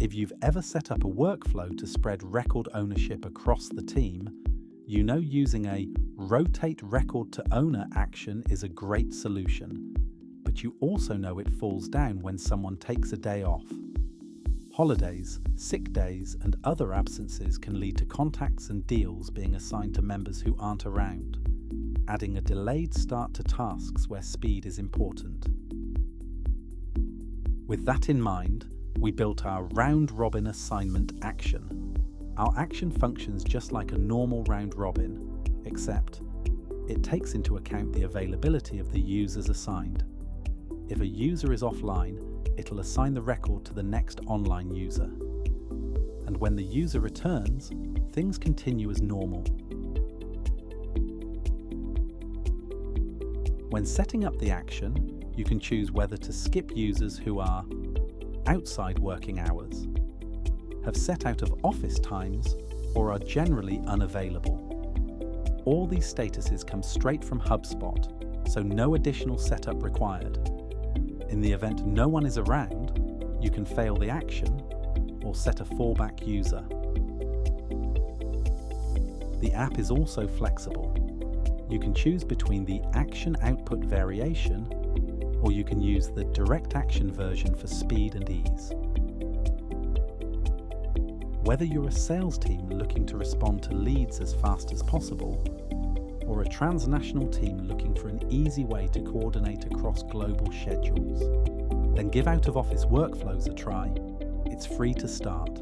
If you've ever set up a workflow to spread record ownership across the team, you know using a rotate record to owner action is a great solution. But you also know it falls down when someone takes a day off. Holidays, sick days, and other absences can lead to contacts and deals being assigned to members who aren't around, adding a delayed start to tasks where speed is important. With that in mind, we built our round-robin assignment action. Our action functions just like a normal round-robin, except it takes into account the availability of the users assigned. If a user is offline, it'll assign the record to the next online user. And when the user returns, things continue as normal. When setting up the action, you can choose whether to skip users who are outside working hours, have set out of office times, or are generally unavailable. All these statuses come straight from HubSpot, so no additional setup required. In the event no one is around, you can fail the action or set a fallback user. The app is also flexible. You can choose between the action output variation, or you can use the direct action version for speed and ease. Whether you're a sales team looking to respond to leads as fast as possible, or a transnational team looking for an easy way to coordinate across global schedules, then give out-of-office workflows a try. It's free to start.